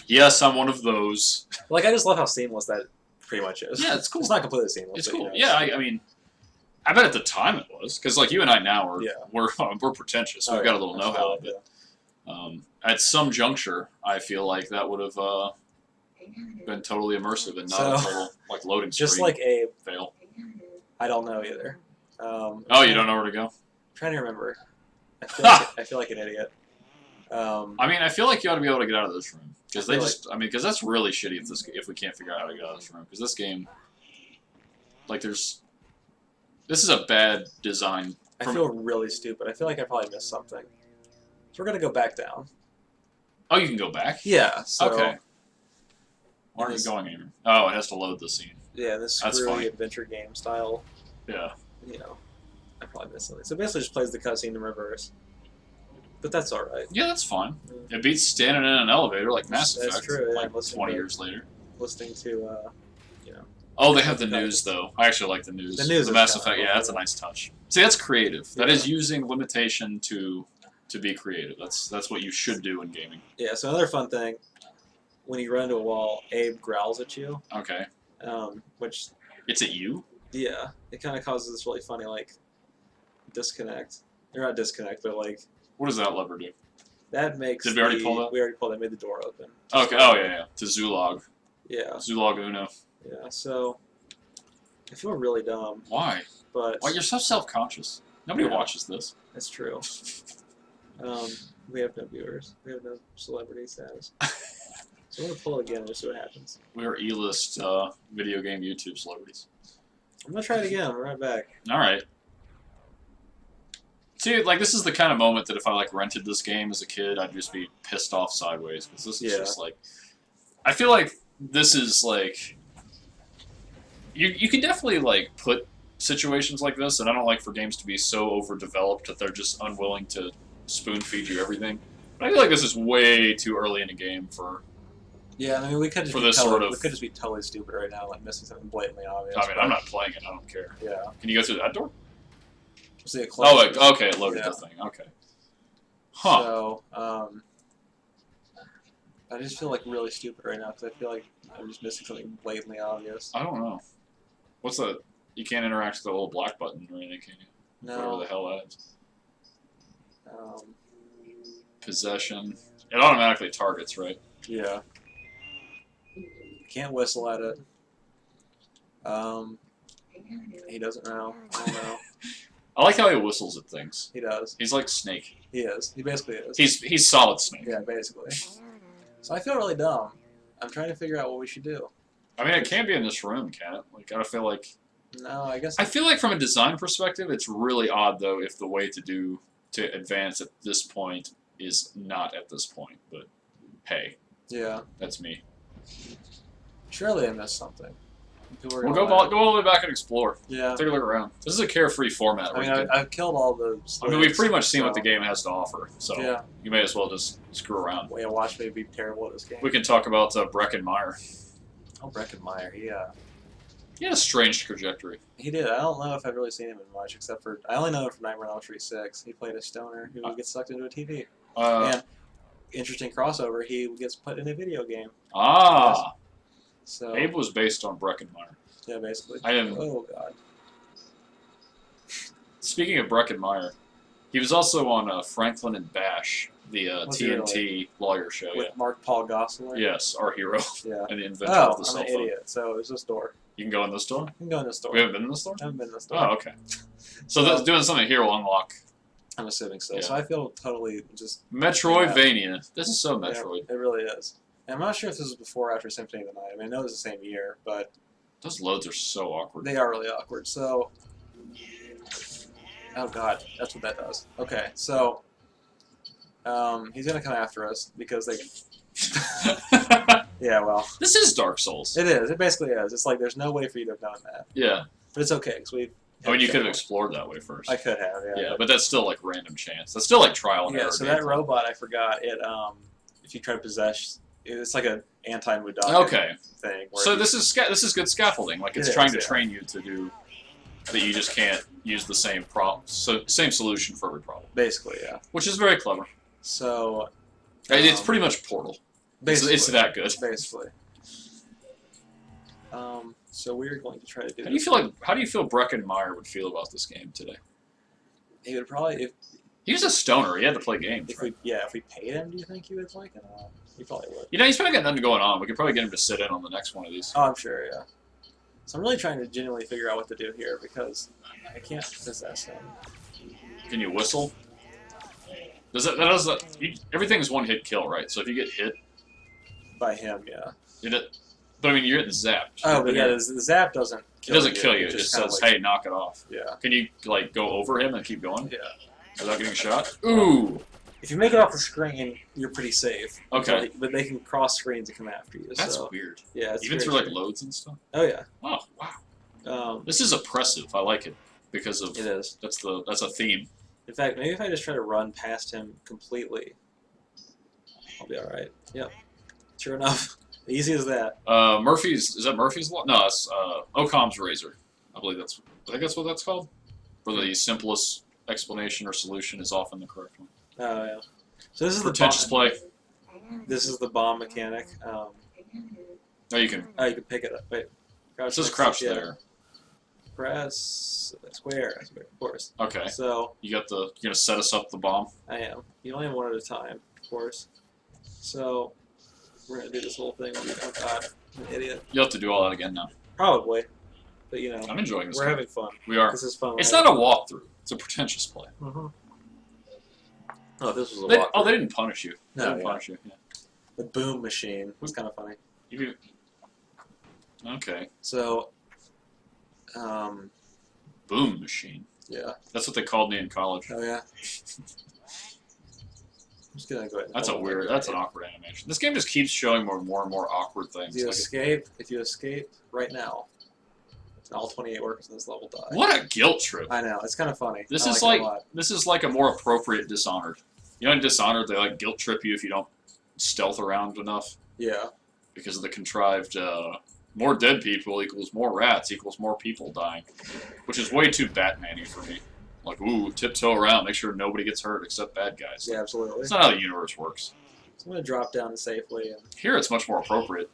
Yes, I'm one of those. Like, I just love how seamless that pretty much is. Yeah, it's cool. It's not completely seamless. It's but, cool. you know, Yeah, I mean, I bet at the time it was. Because, like, you and I now are, Yeah. we're Pretentious. We've Oh, got yeah, a little know-how of absolutely, it. At some juncture, I feel like that would have been totally immersive and not a So- total, like, loading screen Just like a, fail. I don't know either. Oh, you don't know where to go? I'm trying to remember. I feel like an idiot. I mean, I feel like you ought to be able to get out of this room. Because I they feel just, I mean, because that's really shitty if we can't figure out how to get out of this room. Because this game, like, this is a bad design. I feel really stupid. I feel like I probably missed something. So we're gonna go back down. Oh, you can go back? Yeah. So, Okay. Why aren't you going anywhere? Oh, it has to load the scene. Yeah, this That's screwy fine. adventure game style. Yeah. You know, I probably missed something. So basically, just plays the cutscene in reverse. But that's all right. Yeah, that's fine. It beats standing in an elevator like Mass That's Effect, true, yeah, like listening 20 to- years later. Listening to, Oh, they have the news, though. I actually like the news. The news The is Mass kinda Effect, cool. yeah, that's a nice touch. See, that's creative. That Yeah. is using limitation to be creative. That's what you should do in gaming. yeah. So another fun thing, when you run into a wall, Abe growls at you, Okay. which It's at you? yeah, it kind of causes this really funny like disconnect. Or not disconnect, but like What does that lever do? that makes. Did we already pull that? We already pulled that. Made the door open. Okay. Oh, yeah. To Zulog. Yeah, Zulog Uno. yeah. So I feel really dumb, Why? but Why, you're so self-conscious. Nobody Yeah. watches this. that's true. We have no viewers. We have no celebrity status. So I'm gonna pull it again and just see what happens. We are E-list video game YouTube celebrities. I'm gonna try it again. I'm right back. All right. See, like, this is the kind of moment that if I, like, rented this game as a kid, I'd just be pissed off sideways. Because this is Yeah. just, like... I feel like this is, like... You can definitely, like, put situations like this, and I don't like for games to be so overdeveloped that they're just unwilling to spoon-feed you everything. But I feel like this is way too early in a game for... Yeah, I mean, we could just For be this sort of- we could just be totally stupid right now, like missing something blatantly obvious. I mean, but- I'm not playing it. I don't care. Yeah. Can you go through that door? See it Oh, close. okay, it loaded Yeah. the thing. Okay. Huh. So, I just feel like really stupid right now because I feel like I'm just missing something blatantly obvious. I don't know. What's that? You can't interact with the little black button or anything, can you? Whatever No. the hell that is. Um, Possession. It automatically targets, right? yeah. You can't whistle at it. He doesn't know. I don't know. I like how he whistles at things. He does. He's like Snake. He is. He basically is. He's solid Snake. Yeah, basically. So I feel really dumb. I'm trying to figure out what we should do. I mean, it can't be in this room, can it? Like, I feel like... No, I guess... I feel like from a design perspective, it's really odd, though, if the way to advance at this point is not at this point. But, hey. Yeah. That's me. Surely I missed something. We'll go all the way back and explore. Yeah. Take a look around. This is a carefree format. I mean, I've killed all the... I mean, we've pretty much seen what the game has to offer, so yeah. You may as well just screw around. Well, yeah, watch me be terrible at this game. We can talk about Breckenmeyer. Oh, Breckenmeyer, He had a strange trajectory. he did. I don't know if I've really seen him in much, except for... I only know him from Nightmare on Elm Street 6. He played a stoner who gets sucked into a TV. And, interesting crossover, he gets put in a video game. Ah! Yes. So, Abe was based on Breckenmeyer. yeah, basically. Oh, God. Speaking of Breckenmeyer, he was also on Franklin and Bash, the Was he TNT lawyer show. With Mark Paul Gosselaar? Yes, our hero. Yeah. And the inventor of the I'm cell an phone. idiot. So there's this door. You can go in this door? You can go in this door. We haven't been in this door? I haven't been in this door. Oh, okay. So doing something here will unlock... I'm assuming so. Yeah. So I feel totally just... Metroidvania. This is so Metroid. Yeah, it really is. And I'm not sure if this was before or after Symphony of the Night. I mean, I know it was the same year, but... Those loads are so awkward. They are really awkward. So... Oh, God. That's what that does. Okay, so... he's going to come after us because they... Yeah, well... This is Dark Souls. It is. It basically is. It's like there's no way for you to have known that. Yeah. But it's okay, because we... I mean, you could have explored that way first. I could have, yeah. Yeah, but that's still like random chance. That's still like trial and error. Yeah, so that robot, I forgot, it, if you try to possess... It's like an anti-Mudok thing. So this is good scaffolding. Like it's trying to train you to do that. You just can't use the same same solution for every problem. Basically, yeah. Which is very clever. So it's pretty much Portal. Basically, it's that good. Basically. So we're going to try to do. How do you feel Breckenmeyer would feel about this game today? He would probably he was a stoner. He had to play games. If we paid him, do you think he would like it? He probably would. You know, he's probably got nothing going on. We could probably get him to sit in on the next one of these. Oh, I'm sure, yeah. So I'm really trying to genuinely figure out what to do here because I can't possess him. Can you whistle? Everything's one hit kill, right? So if you get hit by him, yeah. But I mean, you're getting zapped. Oh, but yeah, the zap doesn't kill you. It doesn't kill you. It just says, hey, knock it off. Yeah. Can you, like, go over him and keep going? Yeah. Without getting shot? Ooh! If you make it off the screen, you're pretty safe. Okay. But they can cross screens and come after you. That's so. weird. Yeah, it's even through, like, loads and stuff? Oh, yeah. Oh, wow. This is oppressive. I like it. Because of... It is. That's a theme. In fact, maybe if I just try to run past him completely, I'll be alright. Yep. Sure enough. Easy as that. Is that Murphy's Law? No, it's Occam's Razor. I think that's what that's called. Where the simplest explanation or solution is often the correct one. Oh, yeah. So this is Pretentious play. This is the bomb mechanic. Oh, you can pick it up. Wait. It says crouch there. Press square, of course. Okay. So you're gonna set us up the bomb? I am. You only have one at a time, of course. So we're gonna do this whole thing. Oh God, I'm an idiot. You'll have to do all that again now. Probably, but you know, I'm enjoying this. We're having fun. We are. This is fun. It's not a walkthrough. It's a pretentious play. Mm-hmm. Oh, this was a walkthrough. Oh, they didn't punish you. No, they didn't punish you. Yeah. The boom machine. It's kind of funny. Okay. So, boom machine. Yeah. That's what they called me in college. Oh yeah. I'm just gonna go ahead. That's an awkward animation. This game just keeps showing more and more awkward things. If you escape right now, all 28 workers in this level die. What a guilt trip! I know, it's kind of funny. This is like a more appropriate Dishonored. You know, in Dishonored, they like guilt trip you if you don't stealth around enough. Yeah. Because of the contrived, more dead people equals more rats equals more people dying, which is way too Batman-y for me. Like, ooh, tiptoe around, make sure nobody gets hurt except bad guys. Yeah, absolutely. That's not how the universe works. So I'm gonna drop down safely. Here, it's much more appropriate.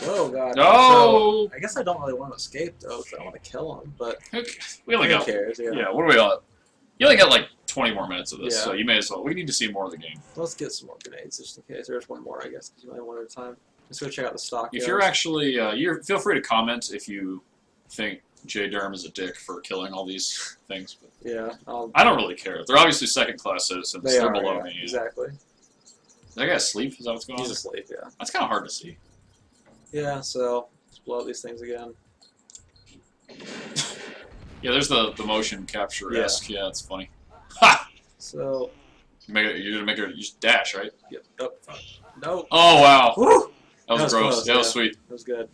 Oh God. No. So, I guess I don't really want to escape though, because I don't want to kill him. But we only got. Who cares? Yeah. What do we got? You only got like 20 more minutes of this, Yeah. so you may as well. We need to see more of the game. Let's get some more grenades just in case. There's one more, I guess, because you only have one at a time. Let's go check out the stock. If you're actually, feel free to comment if you think JDerm is a dick for killing all these things. But yeah, I don't really care. They're obviously second-class citizens. They're below yeah, me. Exactly. Is that guy asleep? Is that what's going on? He's asleep. Yeah. That's kind of hard to see. Yeah. So let's blow up these things again. Yeah, there's the motion capture-esque. Yeah, it's funny. Ha! So. You're gonna make her use dash, right? Yep. Oh. No. Oh wow. Woo! That was gross. Close, that was sweet. That was good.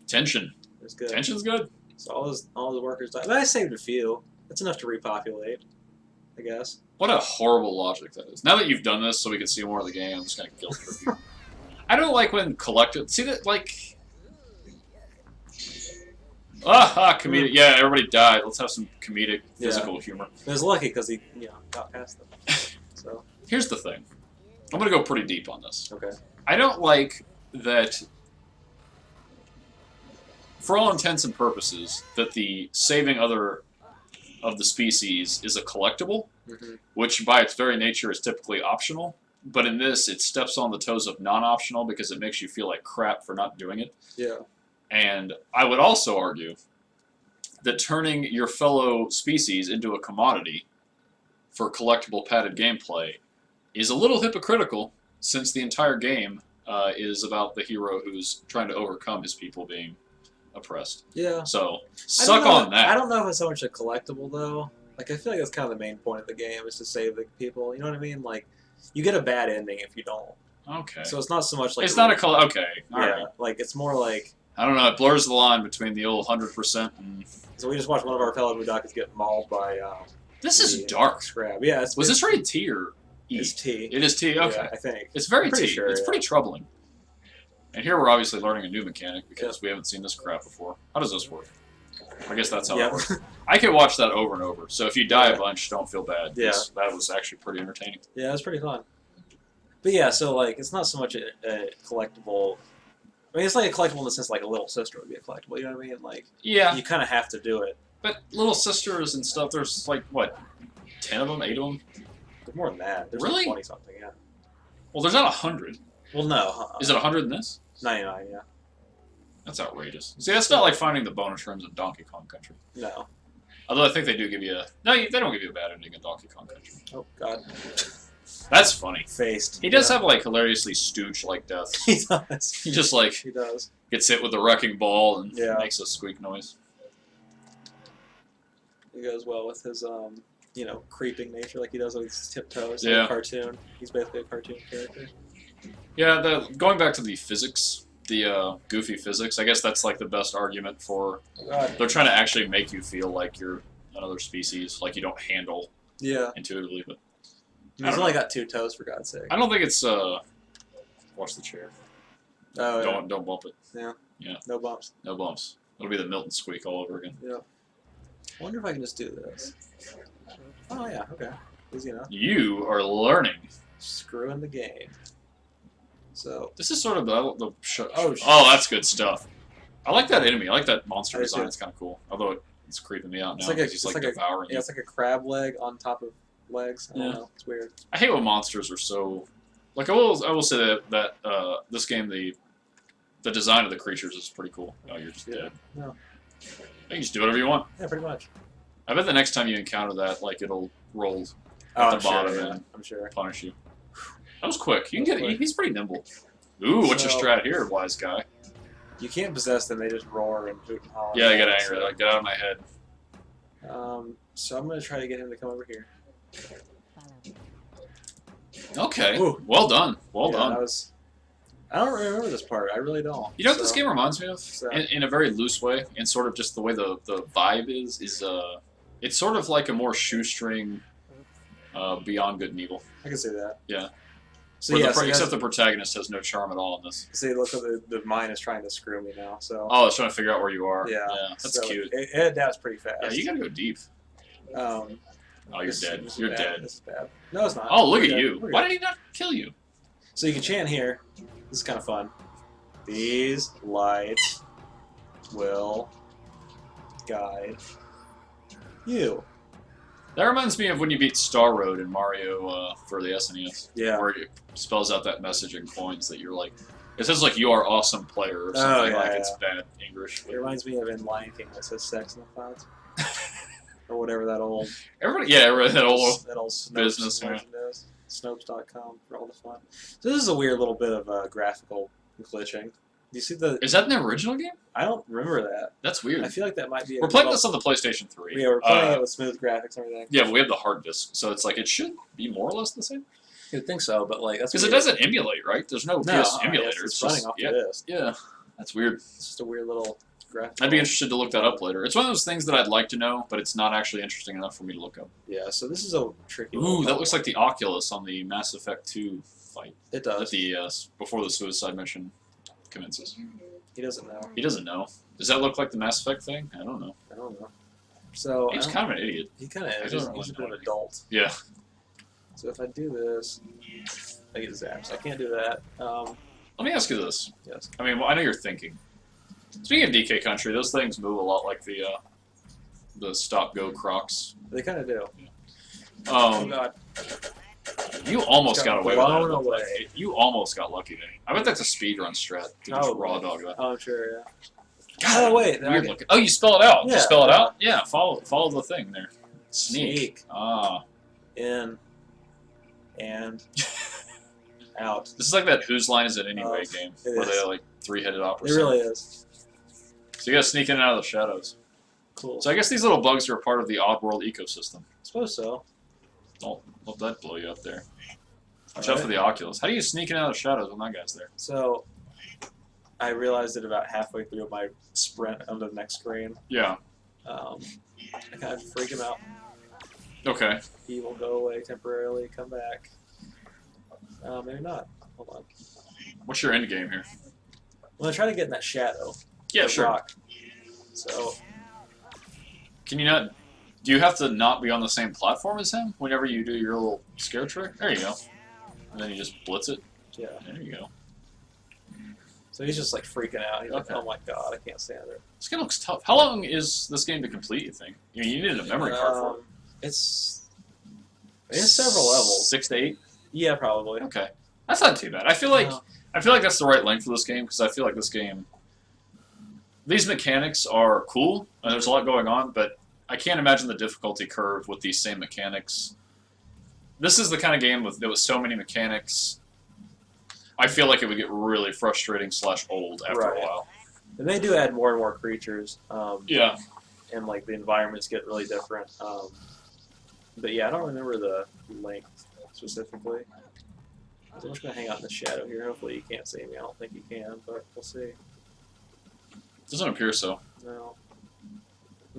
Tension. It was good. Tension's good. So all the workers died. But I saved a few. That's enough to repopulate, I guess. What a horrible logic that is. Now that you've done this so we can see more of the game, I'm just gonna guilt trip you. I don't like when collected. See that, like. Comedic. Yeah, everybody died. Let's have some comedic, physical humor. It was lucky because he, got past them. So. Here's the thing. I'm gonna go pretty deep on this. Okay. I don't like that. For all intents and purposes, that the saving other of the species is a collectible, which by its very nature is typically optional. But in this, it steps on the toes of non-optional because it makes you feel like crap for not doing it. Yeah. And I would also argue that turning your fellow species into a commodity for collectible padded gameplay is a little hypocritical, since the entire game is about the hero who's trying to overcome his people being oppressed. Yeah. So, suck on that. I don't know if it's so much a collectible, though. Like, I feel like that's kind of the main point of the game, is to save the people. You know what I mean? Like, you get a bad ending if you don't. Okay. So it's not so much like... It's not a... Okay. All yeah. right. Like, it's more like... I don't know. It blurs the line between the old 100% and... So we just watched one of our fellow Budokas get mauled by... this is dark. Scrab. Yeah. Was this rated T or E? It's T. It is T? Okay. Yeah, I think. It's very T. Sure, it's pretty troubling. And here we're obviously learning a new mechanic because we haven't seen this crap before. How does this work? I guess that's how it works. I could watch that over and over. So if you die a bunch, don't feel bad. Yeah. That was actually pretty entertaining. Yeah, it was pretty fun. But yeah, so like, it's not so much a collectible. I mean, it's like a collectible in the sense like a Little Sister would be a collectible. You know what I mean? Like, yeah, you kind of have to do it. But Little Sisters and stuff, there's like what, 10 of them, 8 of them? There's more than that. There's really? Like 20 something. Yeah. Well, there's not 100. Well, no. Is it 100 in this? 99. Yeah. That's outrageous. See, that's not like finding the bonus rooms in Donkey Kong Country. No. Although I think they do give you a... No, they don't give you a bad ending in Donkey Kong Country. Oh, God. That's funny. Faced. He does have, like, hilariously stooge-like death. He does. He just, like... He does. Gets hit with the wrecking ball and makes a squeak noise. He goes well with his, creeping nature like he does with his tiptoes. Yeah. Like a cartoon. He's basically a cartoon character. Yeah, going back to the physics, the goofy physics, I guess that's like the best argument for... They're trying to actually make you feel like you're another species, like you don't handle intuitively. But he's only got 2 toes, for God's sake. I don't think it's... Watch the chair. Oh, yeah. Don't bump it. Yeah. No bumps. No bumps. It'll be the Milton squeak all over again. Yeah. I wonder if I can just do this. Oh, yeah, okay. Easy enough. You are learning. Screwing the game. So... This is sort of oh, that's good stuff. I like that enemy. I like that monster design. It's kind of cool. Although it's creeping me out now because he's like devouring you. Yeah, it's like a crab leg on top of legs. I don't know. It's weird. I hate when monsters are so... Like, I will say that this game, the design of the creatures is pretty cool. Oh, you're just dead. No. You can just do whatever you want. Yeah, pretty much. I bet the next time you encounter that, like, it'll roll at the bottom and I'm sure. Punish you. That was quick. You can get. He's pretty nimble. Ooh, what's your strat here, wise guy? You can't possess them. They just roar and hoot and holler. Yeah, I get angry. Like, get out of my head. So I'm going to try to get him to come over here. Okay. Ooh. Well done. Well done. I don't remember this part. I really don't. You know what this game reminds me of? In a very loose way, and sort of just the way the vibe is it's sort of like a more shoestring Beyond Good and Evil. I can see that. Yeah. So except the protagonist has no charm at all in this. See, look, the mine is trying to screw me now. So. Oh, it's trying to figure out where you are. Yeah. That's cute. It adapts pretty fast. Yeah, you gotta go deep. Oh, you're dead. You're dead. This is bad. No, it's not. Oh, look at you. Why did he not kill you? So you can chant here. This is kind of fun. These lights will guide you. That reminds me of when you beat Star Road in Mario for the SNES. Yeah. Where it spells out that message in coins that you're like It says like you are awesome player or something yeah, like yeah. it's bad English. It reminds me of in Lion King that says "sex in the clouds" or whatever that old Everybody, that old Snopes business, yeah. legend is. Snopes.com for all the fun. So this is a weird little bit of graphical glitching. Do you see the? Is that in the original game? I don't remember that. That's weird. I feel like that might be. We're playing this on the PlayStation 3. Yeah, we're playing it with smooth graphics and everything. Yeah, but we have the hard disk, so it's like it should be more or less the same. You'd think so, but like that's Because it doesn't emulate, right? There's no PS emulator. It's running just, off yeah, the disc. yeah, that's weird. It's just a weird little graphic. I'd be interested to look that up later. It's one of those things that I'd like to know, but it's not actually interesting enough for me to look up. Yeah, so this is a tricky. Ooh, that looks like the Oculus on the Mass Effect 2 fight. It does. At the before the suicide mission commences. He doesn't know. He doesn't know. Does that look like the Mass Effect thing? I don't know. I don't know. So He's kind of an idiot. He kind of I is. don't He's a really bit of an adult. Yeah. So if I do this, I get zapped. I can't do that. Let me ask you this. Yes. I mean, well, I know you're thinking. Speaking of DK Country, those things move a lot like the stop-go Crocs. They kind of do. Oh God. You almost got away with blown that. away. You almost got lucky there. I bet that's a speedrun strat to just Oh, raw dog that. Oh, I'm sure. Yeah. God, Oh wait. weird looking. Oh, you spell it out. Yeah, you spell it yeah. out? Yeah, follow the thing there. Sneak. Ah. In. And. Out. This is like that Whose Line Is It Anyway game, it where is. they like three-headed opera. It really is. So you gotta sneak in and out of the shadows. Cool. So I guess these little bugs are a part of the Oddworld ecosystem. I suppose so. Don't let that blow you up there. Watch All out for the Oculus. How do you sneak in and out of the shadows when that guy's there? So. I realized it about halfway through my sprint onto the next screen. Yeah. I kind of freak him out. Okay. He will go away temporarily, come back. Maybe not. Hold on. What's your end game here? I'm gonna try to get in that shadow. Yeah, that sure. Rock. So Can you not? Do you have to not be on the same platform as him whenever you do your little scare trick? There you go. And then you just blitz it. yeah. There you go. So he's just like freaking out. He's Okay. like, "Oh my god, I can't stand it." This game looks tough. How long is this game to complete, you think? I mean, you need a memory card for it. It's several levels. 6 to 8? Yeah, probably. Okay. That's not too bad. I feel like that's the right length for this game, because I feel like this game... These mechanics are cool, and there's a lot going on, but I can't imagine the difficulty curve with these same mechanics. This is the kind of game with so many mechanics, I feel like it would get really frustrating / old after a while. And they do add more and more creatures. Yeah. And like the environments get really different. But yeah, I don't remember the length specifically. So I'm just gonna hang out in the shadow here. Hopefully you can't see me. I don't think you can, but we'll see. Doesn't appear so. No. I'm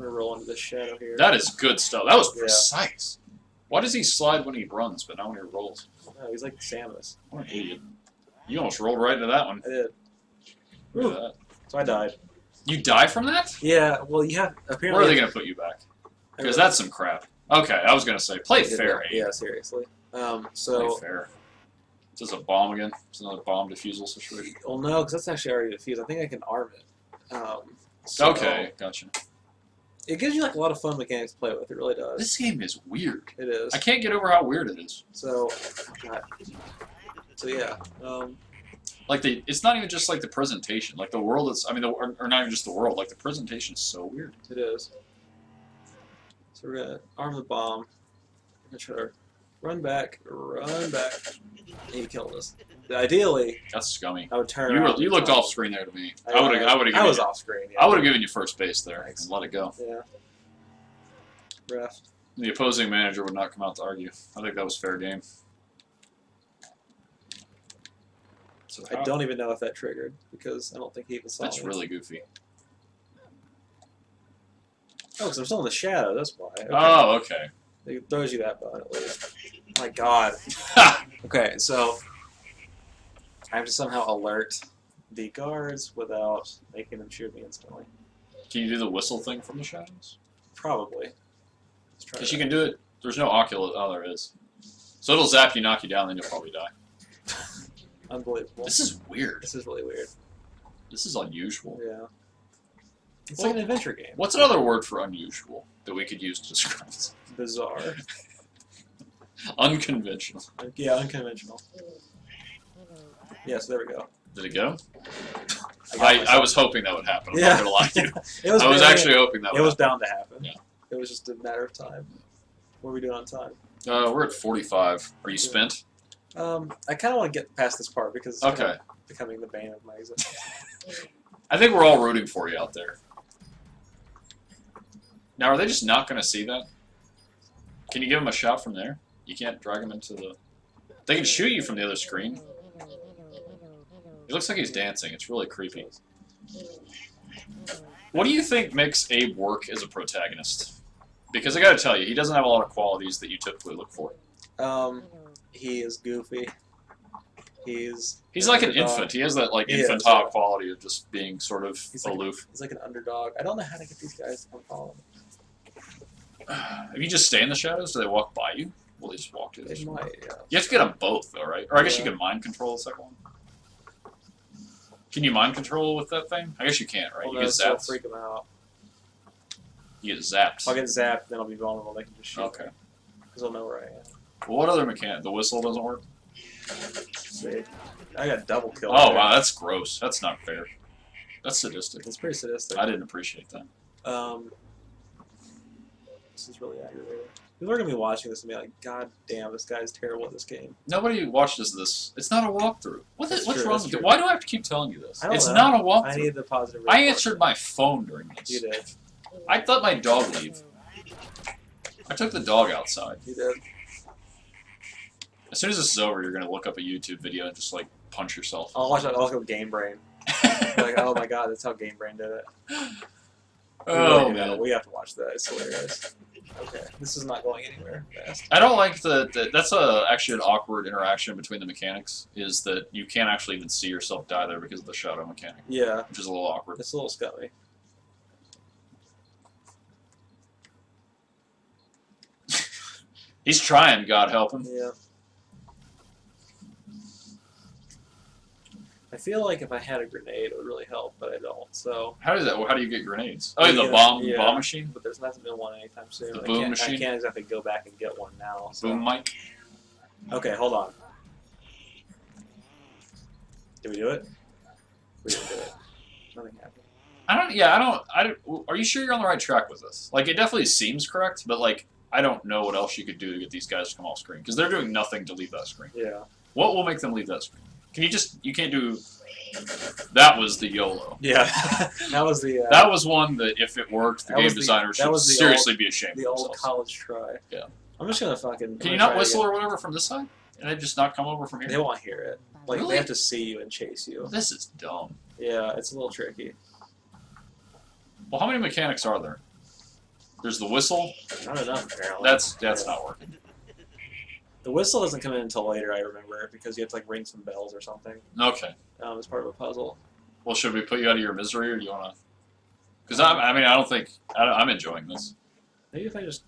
gonna roll into the shadow here. That is good stuff. That was Yeah. precise. Why does he slide when he runs, but not when he rolls? No, he's like Samus. What an idiot. You almost rolled right into that one. I did. Look Ooh. at that. So I died. You die from that? Yeah, well you have apparently. Where are they going to put you back? Because that's some crap. Okay, I was going to say, play fair, Abe. Yeah, seriously. Play So fair. Is this a bomb again? Is another bomb defusal situation? well no, because that's actually already defused. I think I can arm it. So Okay, gotcha. It gives you like a lot of fun mechanics to play with. It really does. This game is weird. It is. I can't get over how weird it is. So, yeah. Like it's not even just like the presentation. Like the world is, or not even just the world. Like the presentation is so weird. It is. So we're gonna arm the bomb. We're gonna try to run back, and you killed us. Ideally, That's scummy. I would turn. around You and looked try- off screen there to me. I would have. I was off screen. Yeah. I would have given you first base there Thanks. and let it go. Yeah. Ref. The opposing manager would not come out to argue. I think that was fair game. So I don't even know if that triggered because I don't think he even saw That's me. really goofy. Oh, because I'm still in the shadow. That's why. Okay. Oh, okay. It throws you that button at least. My God. Okay, so I have to somehow alert the guards without making them shoot me instantly. Can you do the whistle thing from the shadows? Probably. Let's try Because that. you can do it. There's no Oculus. Oh, there is. So it'll zap you, knock you down, then you'll probably die. Unbelievable. This is weird. This is really weird. This is unusual. Yeah. It's Well, like an adventure game. What's another word for unusual that we could use to describe this? Bizarre. Unconventional. Yeah, unconventional. Yeah, so there we go. Did it get him? I I was hoping that would happen. I'm Yeah. not gonna lie to you. I I was actually hoping that would It was happen. bound to happen. Yeah. It was just a matter of time. What are we doing on time? We're at 45. Are you spent? I kind of want to get past this part because it's kind of becoming the bane of my existence. I think we're all rooting for you out there. Now, are they just not going to see that? Can you give them a shot from there? You can't drag them into the... They can shoot you from the other screen. It looks like he's dancing. It's really creepy. What do you think makes Abe work as a protagonist? Because I gotta tell you, he doesn't have a lot of qualities that you typically look for. He is goofy. He's like an underdog. infant. He has that like He infantile is. quality of just being sort of aloof. He's like an underdog. I don't know how to get these guys to come follow me. If you just stay in the shadows, do they walk by you? Will they just walk to the They shadows? might, yeah. You have to get them both, though, right? Or I guess you Yeah. can mind control the second one. Can you mind control with that thing? I guess you can't, right? Well, You get it'll zapped. freak them out. You get zapped. I'll get zapped, then I'll be vulnerable. They can just shoot. Okay. Because they'll know where I am. Well, what other mechanic? The whistle doesn't work? See? I got double kill. Oh, there. wow, that's gross. That's not fair. That's sadistic. It's pretty sadistic. I didn't appreciate that. This is really aggravating. People are going to be watching this and be like, God damn, this guy's terrible at this game. Nobody watches this. It's not a walkthrough. What's true, wrong that's with it? true. Why do I have to keep telling you this? I don't It's know. not a walkthrough. I need the positive I reinforcement. answered my phone during this. You did. I let my dog leave. I took the dog outside. You did. As soon as this is over, you're going to look up a YouTube video and just, like, punch yourself. I'll watch that. I'll go Game Brain. Like, oh my God, that's how Game Brain did it. Oh, You know, man. we have to watch that. It's hilarious. Okay, this is not going anywhere fast. I don't like that's actually an awkward interaction between the mechanics, is that you can't actually even see yourself die there because of the shadow mechanic, Yeah, which is a little awkward. it's a little scummy. He's trying, God help him. Yeah. I feel like if I had a grenade, it would really help, but I don't. So, How do you get grenades? Oh, You the get a- bomb yeah. bomb machine? but there's not been one anytime soon. The I boom can't, machine? I can't exactly go back and get one now. So. Boom mic? Okay, hold on. Did we do it? We didn't do it. Nothing happened. Are you sure you're on the right track with this? Like, it definitely seems correct, but, like, I don't know what else you could do to get these guys to come off screen, because they're doing nothing to leave that screen. Yeah. What will make them leave that screen? You can't do... That was the YOLO. Yeah. That was the. That was one that, if it worked, the That game was the- designers that should was the seriously be ashamed the of old themselves. college try. Yeah. I'm just gonna fucking. Can you not whistle or whatever from this side? And they just not come over from They here? won't hear it. Like Really? they have to see you and chase you. This is dumb. Yeah, it's a little tricky. Well, how many mechanics are there? There's the whistle. Not enough apparently. That's Yeah. not working. The whistle doesn't come in until later. I remember because you have to like ring some bells or something. Okay. It's part of a puzzle. Well, should we put you out of your misery, or do you want to? Because I don't think I'm enjoying this. Maybe if I just.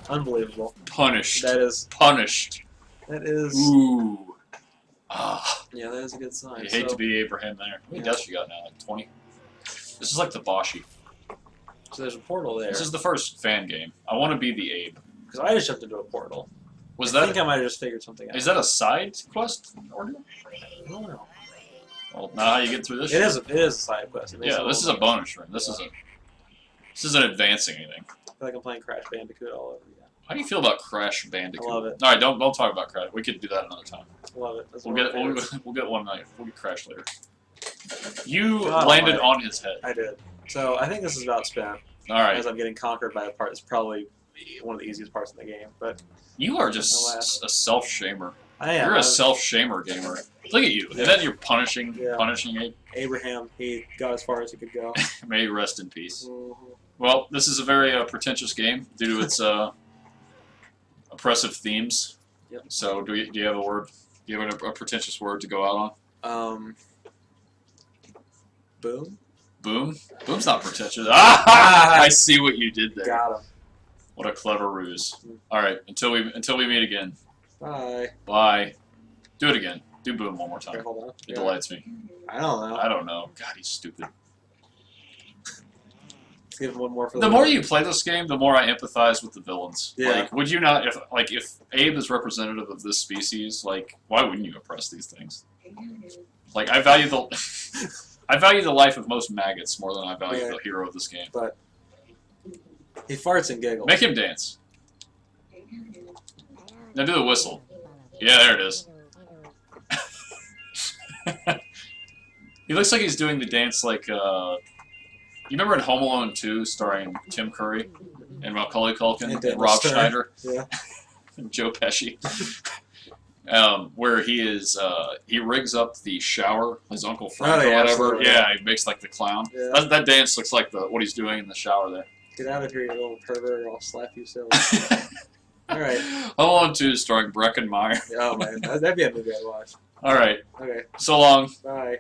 Unbelievable. Punished. That is. Punished. That is. Ooh. Ah. Yeah, that is a good sign. You hate So- to be Abraham there. How many deaths you got now? Like 20? This is like the Boshi. So there's a portal there. This is the first fan game. I want to be the Abe. Because I just jumped into a portal. I think that? I might have just figured something out. Is that a side quest ordeal? I don't know. Well, now how you get through this? It is a side quest. It makes Yeah, it this is a bonus room. This isn't advancing anything. I feel like I'm playing Crash Bandicoot all over again. How do you feel about Crash Bandicoot? I love it. All right, don't talk about Crash. We could do that another time. Love it. That's We'll one of get my favorites. we'll get one night. We'll get Crash later. You God landed almighty. on his head. I did. So I think this is about spent. All right, As I'm getting conquered by a part that's probably one of the easiest parts in the game. But you are Alas. just a self-shamer. I am. You're a self-shamer gamer. Look at you, and then you're punishing Abe. Abraham, he got as far as he could go. May he rest in peace. Mhm. Well, this is a very pretentious game due to its oppressive themes. Yep. So, do you have a word? Do you have a pretentious word to go out on? Boom. Boom? Boom's not pretentious. Ah! I see what you did there. Got him. What a clever ruse. All right, until we meet again. Bye. Bye. Do it again. Do boom one more Okay, time. hold on. It delights me. I don't know. I don't know. God, he's stupid. Let's give him one more for The more you play this game, the more I empathize with the villains. Yeah. Like, would you not? If Abe is representative of this species, like, why wouldn't you oppress these things? Like I value the I value the life of most maggots more than I value Yeah. the hero of this game. But he farts and giggles. Make him dance. Now do the whistle. Yeah, there it is. He looks like he's doing the dance like, you remember in Home Alone 2 starring Tim Curry and Macaulay Culkin and Rob Schneider Yeah. and Joe Pesci? Where he is, he rigs up the shower, his Uncle Frank or whatever. Absolutely. Yeah, he makes like the clown. Yeah. That dance looks like what he's doing in the shower there. Get out of here, you little pervert, or I'll slap you silly. Alright. Home Alone 2 starring Breckenmeyer. Oh man, that'd be a movie I'd watch. Alright, Okay, so long. bye.